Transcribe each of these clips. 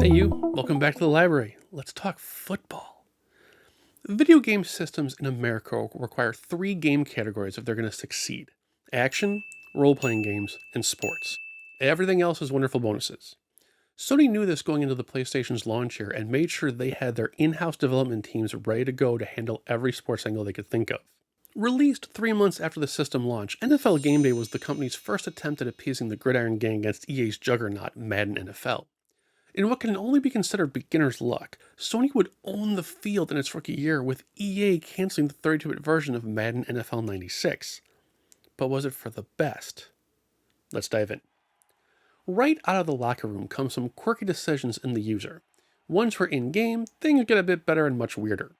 Hey you, welcome back to the library. Let's talk football. Video game systems in America require three game categories if they're going to succeed: action, role-playing games, and sports. Everything else is wonderful bonuses. Sony knew this going into the PlayStation's launch year and made sure they had their in-house development teams ready to go to handle every sports angle they could think of. Released 3 months after the system launch, NFL Game Day was the company's first attempt at appeasing the Gridiron Gang against EA's juggernaut, Madden NFL. In what can only be considered beginner's luck, Sony would own the field in its rookie year, with EA canceling the 32-bit version of Madden NFL 96. But was it for the best? Let's dive in. Right out of the locker room come some quirky decisions in the user. Once we're in-game, things get a bit better and much weirder.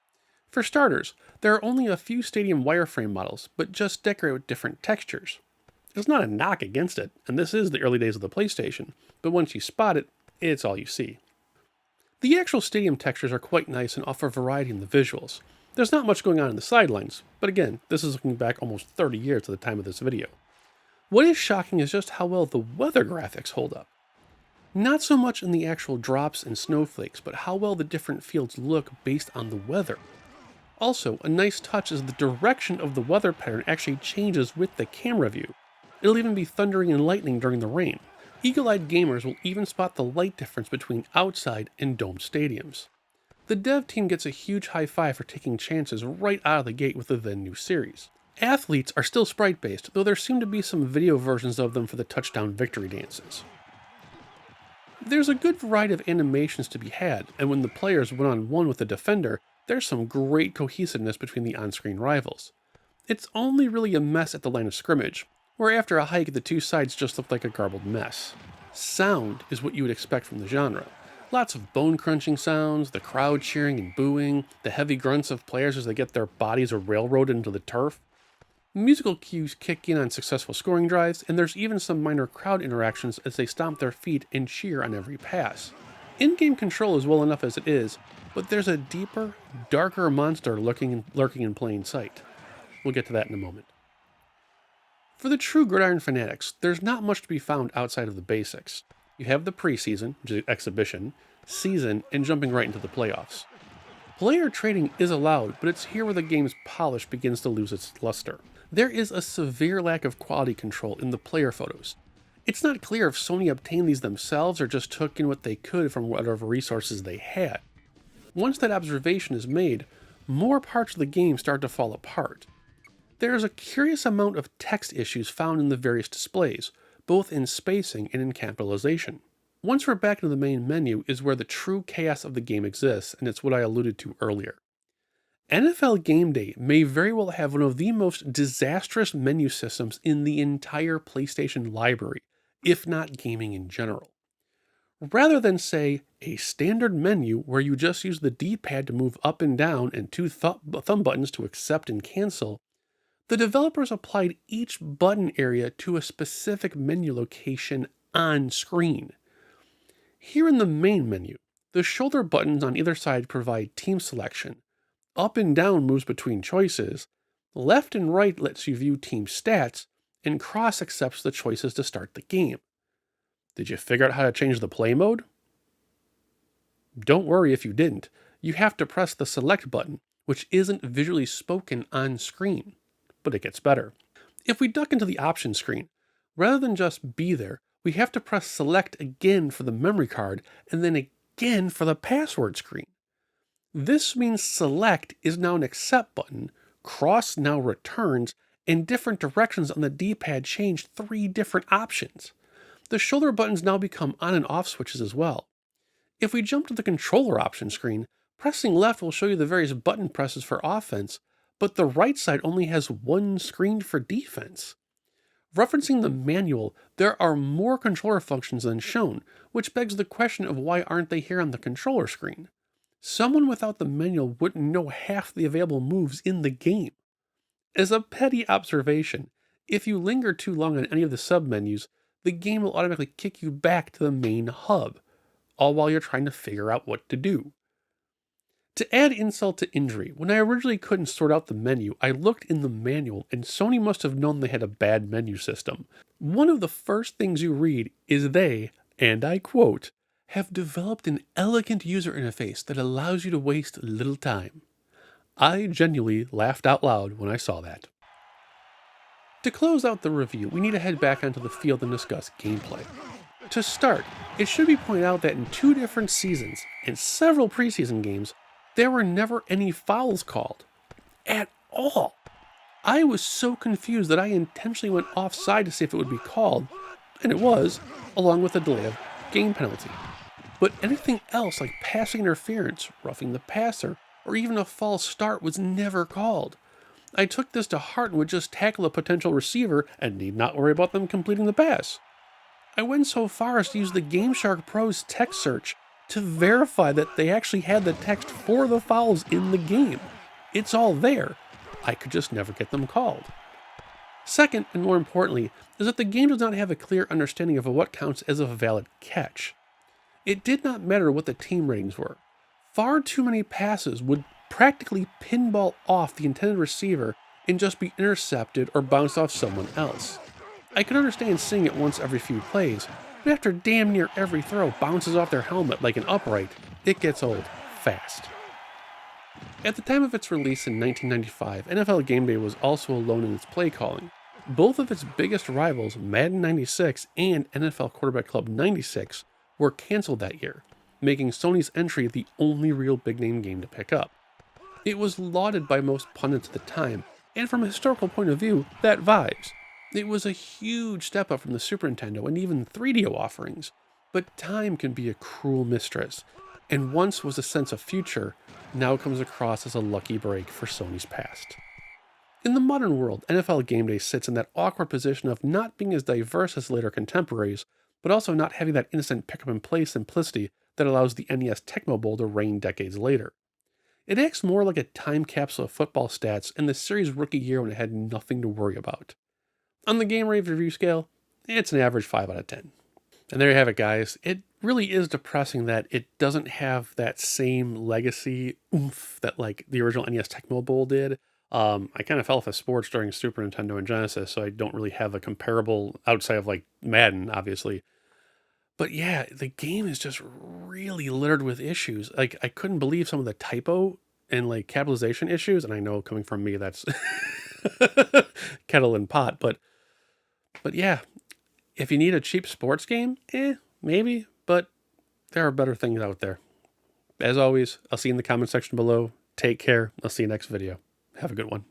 For starters, there are only a few stadium wireframe models, but just decorated with different textures. There's not a knock against it, and this is the early days of the PlayStation, but once you spot it, it's all you see. The actual stadium textures are quite nice and offer variety in the visuals. There's not much going on in the sidelines, but again, this is looking back almost 30 years to the time of this video. What is shocking is just how well the weather graphics hold up. Not so much in the actual drops and snowflakes, but how well the different fields look based on the weather. Also, a nice touch is the direction of the weather pattern actually changes with the camera view. It'll even be thundering and lightning during the rain. Eagle-eyed gamers will even spot the light difference between outside and domed stadiums. The dev team gets a huge high five for taking chances right out of the gate with the then new series. Athletes are still sprite-based, though there seem to be some video versions of them for the touchdown victory dances. There's a good variety of animations to be had, and when the players one-on-one with the defender, there's some great cohesiveness between the on-screen rivals. It's only really a mess at the line of scrimmage, where after a hike the two sides just look like a garbled mess. Sound is what you would expect from the genre. Lots of bone-crunching sounds, the crowd cheering and booing, the heavy grunts of players as they get their bodies railroaded into the turf. Musical cues kick in on successful scoring drives, and there's even some minor crowd interactions as they stomp their feet and cheer on every pass. In-game control is well enough as it is, but there's a deeper, darker monster lurking in plain sight. We'll get to that in a moment. For the true Gridiron fanatics, there's not much to be found outside of the basics. You have the preseason, which is exhibition, season, and jumping right into the playoffs. Player trading is allowed, but it's here where the game's polish begins to lose its luster. There is a severe lack of quality control in the player photos. It's not clear if Sony obtained these themselves or just took in what they could from whatever resources they had. Once that observation is made, more parts of the game start to fall apart. There is a curious amount of text issues found in the various displays, both in spacing and in capitalization. Once we're back in the main menu is where the true chaos of the game exists, and it's what I alluded to earlier. NFL Game Day may very well have one of the most disastrous menu systems in the entire PlayStation library, if not gaming in general. Rather than, say, a standard menu where you just use the D-pad to move up and down and two thumb buttons to accept and cancel, the developers applied each button area to a specific menu location on screen. Here in the main menu, the shoulder buttons on either side provide team selection, up and down moves between choices, left and right lets you view team stats, and cross accepts the choices to start the game. Did you figure out how to change the play mode? Don't worry if you didn't. You have to press the select button, which isn't visually spoken on screen. But it gets better. If we duck into the options screen, rather than just be there, we have to press select again for the memory card and then again for the password screen. This means select is now an accept button, cross now returns, and different directions on the D-pad change 3 different options. The shoulder buttons now become on and off switches as well. If we jump to the controller option screen, pressing left will show you the various button presses for offense, but the right side only has one screen for defense. Referencing the manual, there are more controller functions than shown, which begs the question of why aren't they here on the controller screen? Someone without the manual wouldn't know half the available moves in the game. As a petty observation, if you linger too long on any of the submenus, the game will automatically kick you back to the main hub, all while you're trying to figure out what to do. To add insult to injury, when I originally couldn't sort out the menu, I looked in the manual, and Sony must have known they had a bad menu system. One of the first things you read is they, and I quote, have developed an elegant user interface that allows you to waste little time. I genuinely laughed out loud when I saw that. To close out the review, we need to head back onto the field and discuss gameplay. To start, it should be pointed out that in 2 different seasons and several preseason games, there were never any fouls called. At all. I was so confused that I intentionally went offside to see if it would be called, and it was, along with a delay of game penalty. But anything else like passing interference, roughing the passer, or even a false start was never called. I took this to heart and would just tackle a potential receiver and need not worry about them completing the pass. I went so far as to use the GameShark Pro's text search to verify that they actually had the text for the fouls in the game. It's all there. I could just never get them called. Second, and more importantly, is that the game does not have a clear understanding of what counts as a valid catch. It did not matter what the team ratings were. Far too many passes would practically pinball off the intended receiver and just be intercepted or bounced off someone else. I can understand seeing it once every few plays, but after damn near every throw bounces off their helmet like an upright, it gets old fast. At the time of its release in 1995, NFL Game-Day was also alone in its play calling. Both of its biggest rivals, Madden 96 and NFL Quarterback Club 96, were canceled that year, making Sony's entry the only real big-name game to pick up. It was lauded by most pundits at the time, and from a historical point of view, that vibes. It was a huge step up from the Super Nintendo and even 3DO offerings, but time can be a cruel mistress, and once was a sense of future, now comes across as a lucky break for Sony's past. In the modern world, NFL Game Day sits in that awkward position of not being as diverse as later contemporaries, but also not having that instant pick-up-and-play simplicity that allows the NES Tecmo Bowl to reign decades later. It acts more like a time capsule of football stats in the series' rookie year when it had nothing to worry about. On the Game-Rave review scale, it's an average 5 out of 10. And there you have it, guys. It really is depressing that it doesn't have that same legacy oomph that like the original NES Tecmo Bowl did. I kind of fell off of sports during Super Nintendo and Genesis, so I don't really have a comparable outside of like Madden, obviously. But yeah, the game is just really littered with issues. Like, I couldn't believe some of the typo and like capitalization issues, and I know coming from me that's kettle and pot, but yeah, if you need a cheap sports game, maybe, but there are better things out there. As always, I'll see you in the comment section below. Take care. I'll see you next video. Have a good one.